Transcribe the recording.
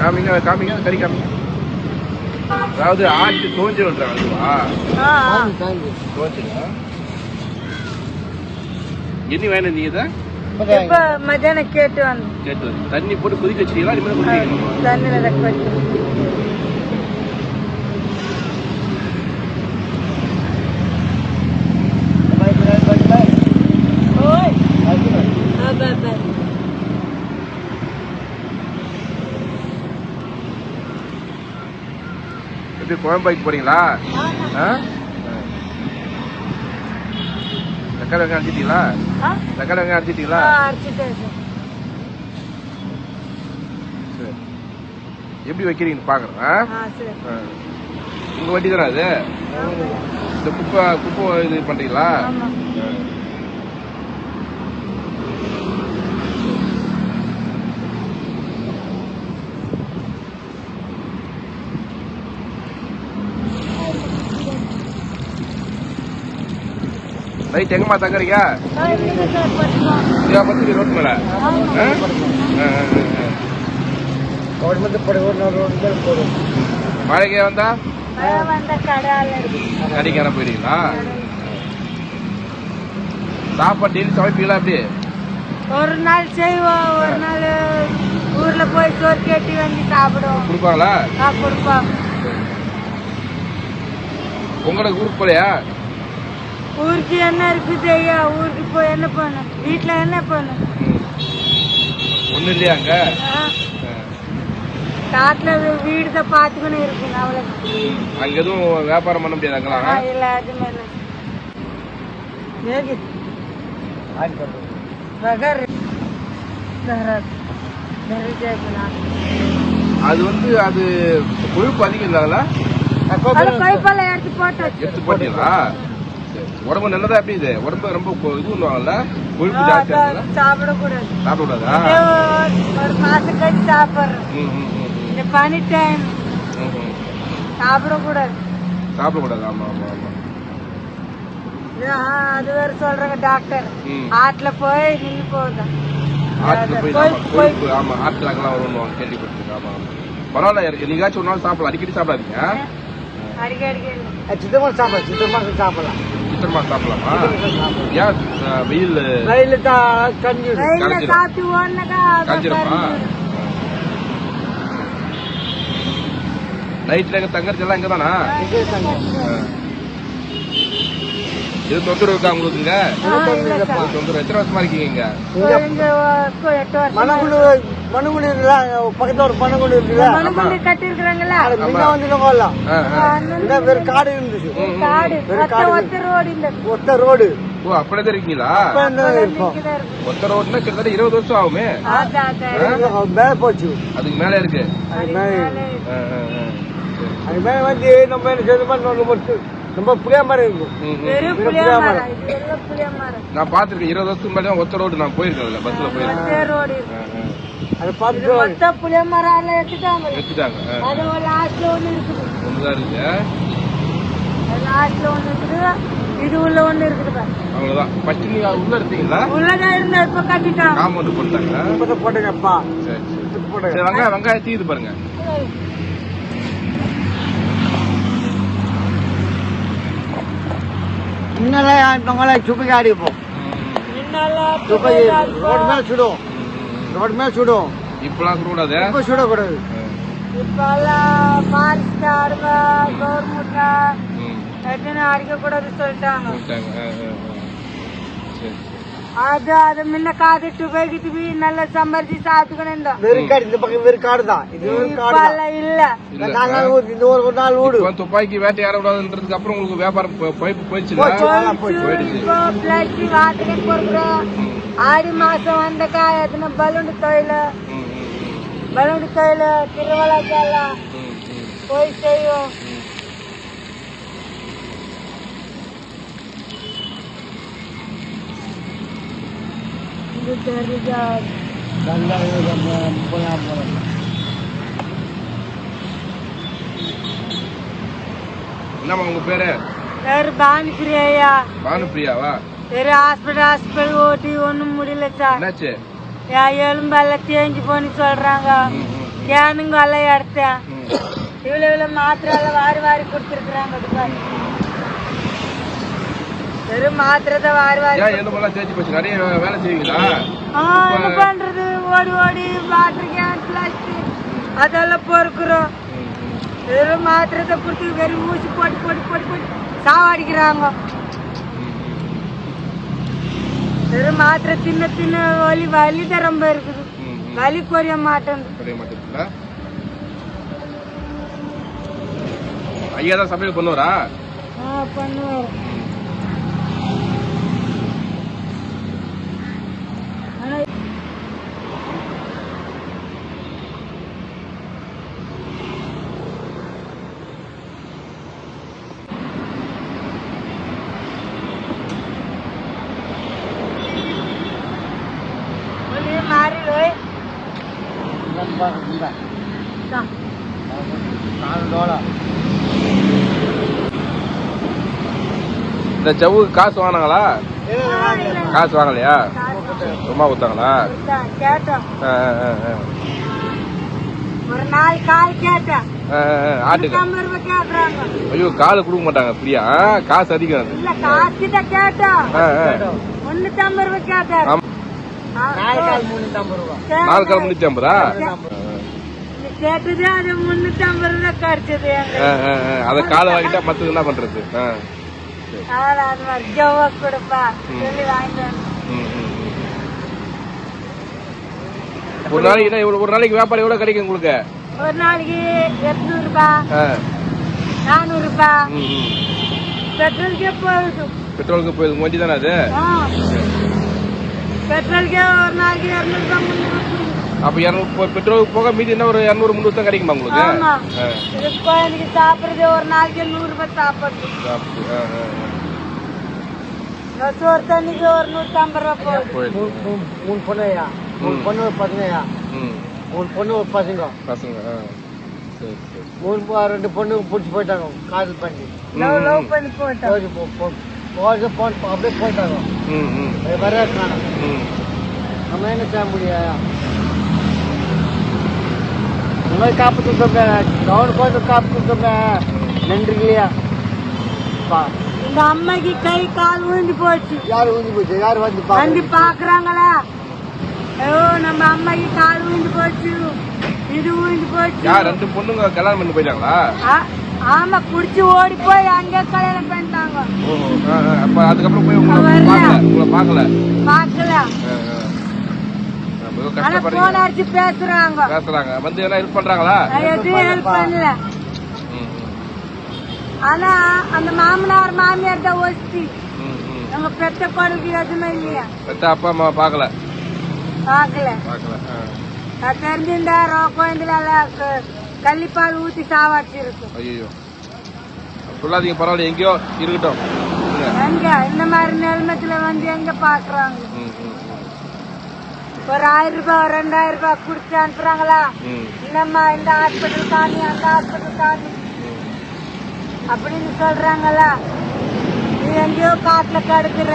காமிங்க காமிங்க கறி காமிங்க. அதாவது ஆட்டு தோஞ்சி விட்டுறாங்க அதுவா? தோஞ்சிங்களா? என்ன வேணும் நீ இதை? மத்தியானம் கேட்டு வந்து தண்ணி போட்டு கொதிக்க வச்சிருக்கீங்களா? இனிமேல் கொதிக்கணுமா? தண்ணியில தக்க வச்சு எப்படி குழம்பு போறீங்களா? தக்காளி வெங்காயம் அடிச்சிட்டீங்களா? தக்காளி வெங்காயம் அடிச்சிட்டீங்களா? சரி, எப்படி வைக்கிறீங்கன்னு பாக்குறேன். உங்க வண்டி தானே அது? இந்த குப்பை குப்பை இது பண்றீங்களா? நைட் எங்கம்மா தங்குறீங்க? ரோட் மேல மழைக்கே வந்தா கடைக்கான போயிடுங்களா? சாப்பாடு டெய்லி சமைப்பீங்களா? எப்படி? ஒரு நாள் செய்வோம், ஒரு நாள் ஊர்ல போய் சோறு கேட்டி வாங்கி சாப்பிடுவோம். கொடுப்பாங்களா? கொடுப்பாங்க. உங்களுக்கு ஊருக்கு போலையா? ஊருக்கு என்ன இருக்குது ஐயா? ஊருக்கு போய் என்ன பண்ண? வீட்டுல என்ன பண்ண? ஒண்ணு இல்லையா அங்க? காட்டுல வீடு தான் பாத்துக்கணும் இருக்குங்க, அவ்வளவு. அங்க எதுவும் வியாபாரம் பண்ண முடியாது அங்கெல்லாம்? இல்ல, அதுமே இல்ல. அது வந்து அது கொழுப்பு அதிகம் இல்லாத கொழுப்பெல்லாம் எடுத்து போட்டீங்களா? உடம்பு நல்லதா? எப்படி இது உடம்பு ரொம்ப இது பண்ணுவாங்கல்ல, கொழுப்பு ஜாஸ்தியா? சாப்பிடக்கூடாது. சாப்பிடக்கூடாதா? ஒரு மாசம் கழிச்சு சாப்பிடுறேன். இந்த பனி டைம் சாப்பிடக்கூடாது. சாப்பிடக்கூடாது. ஆமா ஆமா ஆமா. அது வேற சொல்றாங்க டாக்டர். ஆட்டுல போய் நின்று போகுது. ஆட்டுல போய் ஆமா ஆட்டுல அங்கெல்லாம் வருவாங்க, கேள்விப்பட்டிருக்கேன். ஆமா ஆமா. பரவாயில்ல, நீங்காச்சும் ஒரு நாள் சாப்பிடலாம், அடிக்கடி சாப்பிடாதீங்க. சித்திரமா சாப்பிடலாம். சித்திரமா சாப்பிடலாமா? ஏன் வெயில் கஞ்சிரமா? நைட்ல எங்க தங்கறது எல்லாம் இங்க தானா? இது தொந்தரவு இருக்கா உங்களுக்கு? தொந்தரவு எத்தனை வருஷமா இருக்கீங்க இங்க? மனுகுடி பக்கத்துல ஒரு மனுகுடி இருக்குல்ல, கட்டி இருக்கிறாங்களா? வெறும் காடு இருந்துச்சு. ஒத்த ரோடு. ஓ, அப்படியே இருக்கீங்களா? ஒத்த ரோடுனா கிட்டத்தட்ட 20 வருஷம் ஆகுமே. மேல போச்சு. அதுக்கு மேல இருக்கு. அது மேல வந்து நம்ம என்ன செய்யணும், ரொம்ப புளிய மரம் இருக்கும். நான் பாத்துருக்கேன் 20 வருஷத்துக்கு முன்னாடி ஒத்த ரோடு நான் போயிருக்கேன், பஸ்ல போயிருக்கேன். அதை பார்த்துட்டு புளிய மரம் எடுத்துட்டாங்க. ஒண்ணுதான் இருக்கு. இது உள்ள ஒண்ணு இருக்குது. அவ்வளவுதான். ஃபர்ஸ்ட் நீங்க உள்ள இருந்தீங்களா? உள்ளதான் இருந்தா இப்ப கட்டிட்டாங்க. காம்பவுண்ட் போட்டாங்க. போட்டுங்கப்பா. சரி, வெங்காயம் தீது பாருங்க. இன்னெல்லாம் சுப்பைக்கு ஆடிப்போம். ரோடு மேல சுடும். ரோடு மேல சுடும். இப்பெல்லாம் சுடக்கூடாது. இப்ப சுடக்கூடாது. இப்பெல்லாம் மாறிட்டாருங்க கவர்மெண்ட் அடிக்கக்கூடாது சொல்லிட்டாங்க. அது முன்ன காத்துட்டு போய்கிட்டு நல்லா சம்பாரிச்சு சாப்பிட்டுக்கணும். வெறுக்காடு இந்த பக்கம் வெறுக்காடு தான். இது இல்ல இந்த ஒரு நாள் ஊடு துப்பாக்கி வேட்டையாட கூடாதுன்றதுக்கு அப்புறம் உங்களுக்கு வியாபாரம் போயிடுச்சு. ஆடி மாசம் வந்தக்கா எத்தனை பலூண்டு தொழில திருவிழாக்கெல்லாம் போய் செய்வோம். என்னம்மா உங்க பேரு? பானுப்பிரியா. பானுப்பிரியாவா? சரி, ஹாஸ்பிட்டல் ஓட்டி ஒண்ணும் முடியல சார். என்னாச்சு? எலும்பெல்லாம் தேஞ்சு போன்னு சொல்றாங்க. கேனுங்க எல்லாம் எடுத்தேன். இவ்வளவு மாத்திரை எல்லாம் வாரி வாரி கொடுத்துருக்குறாங்க. வெறும் மாத்திரை தான் வாரி வாரி. நிறைய வேலை செய்வீங்களா? என்ன பண்றது, ஓடி ஓடி வாட்டர் கேன் பிளாஸ்டிக் அதெல்லாம் பொறுக்குறோம். வெறும் மாத்திரை தான் கொடுத்து வெறும் ஊசி போட்டு போட்டு போட்டு போட்டு சாவடிக்கிறாங்க. வெறும் மாத்திரை தின்ன தின்ன வலி தான் ரொம்ப இருக்குது. வலி குறைய மாட்டேங்குது. ஐயா தான் சமையல் பண்ணுவாரா? பண்ணுவார். இந்த ஜவுக்கு காசு வாங்கினாங்களா? காசு வாங்கலையா? சும்மா கொடுத்தாங்களா? ஒரு நாள் கால் கேட்டேன். ஆட்டுக்கு ஐயோ காலு கொடுக்க மாட்டாங்க. ஃப்ரீயா காசு அதிகம். காசு கேட்டேன். 350 ரூபாய் கேட்டேன். 4 கால் 350. கேட்டது அது 350 ரூபாய் கிடைச்சது. அத காலை வாங்கிட்டா மத்தது என்ன பண்றது? கொடுப்பா சொல்லி வாங்கிட்டு. ஒரு நாளைக்கு வியாபாரம் எவ்வளவு கிடைக்கும் உங்களுக்கு? ஒரு நாளைக்கு 800 ரூபாய் 400 ரூபாய் பெட்ரோலுக்கே போகுது. பெட்ரோலுக்கு போகுது. வண்டி தானே அது? பெட்ரோலுக்கே ஒரு நாளைக்கு 200 ரூபாய் 300 ரூபாய். அப்ப 200 பெட்ரோலுக்கு போக மீதி என்ன ஒரு 200 300 தான் கிடைக்குமா உங்களுக்கு? எனக்கு சாப்பிடுறது ஒரு நாளைக்கு 100 ரூபாய் சாப்பிடுறது. ஒரு தண்ணிக்கு ஒரு 150 ரூபாய் போகுது. 3 பொண்ணையா? 3 பொண்ணு ஒரு பசங்கயா? 3 பொண்ணு ஒரு பசங்க. 2 பொண்ணு புடிச்சு போயிட்டாங்க. காதல் பண்ணி லவ் பண்ணி போயிட்டாங்க. அப்படியே போயிட்டாங்க. வர காணும். நம்ம என்ன செய்ய முடியும்? காப்பு காப்பு நன்றி இல்லையா? இந்த அம்மைக்கு கை கால் விழுந்து போச்சு. யாரு விழுந்து போச்சு? யாரு வந்து பாக்குறாங்களா? ஐயோ நம்ம அம்மைக்கு கால் விழுந்து போச்சு, இது விழுந்து போச்சு. 2 பொண்ணுங்க கல்யாணம் பண்ணி போயிட்டாங்களா? ஆமா, குடிச்சு ஓடி போய் அங்கே கல்யாணம் பண்ணிட்டாங்க. அப்ப அதுக்கப்புறம் போய் உங்களை பாக்கல? ஆனா போன் அடிச்சு பேசுறாங்க. வந்து எல்லாம் ஹெல்ப் பண்றாங்களா? எதுவும் ஹெல்ப் பண்ணல. ஆனா அந்த மாமனார் மாமியார் தான் ஒஸ்தி. நம்ம பெத்த பொண்ணுக்கு எதுவுமே இல்லையா? பெத்த அப்பா அம்மா பாக்கல? நான் தெரிஞ்சிருந்தா குழந்தைல கள்ளிப்பால் ஊத்தி சாவாச்சு இருக்கும். ஐயோ சொல்லாதீங்க, பரவாயில்ல, எங்கேயோ இருக்கட்டும். எங்க இந்த மாதிரி நிலைமத்துல வந்து எங்க பாக்குறாங்க? ஒரு 1000 ரூபாய் 2000 ரூபாய் குடுத்து அனுப்புறாங்களா? இல்லம்மா இந்த ஹாஸ்பிட்டல் காணி அந்த ஹாஸ்பிட்டல் காணி அப்படின்னு சொல்றாங்களா? நீ எங்கேயோ காட்டுல கிடக்குற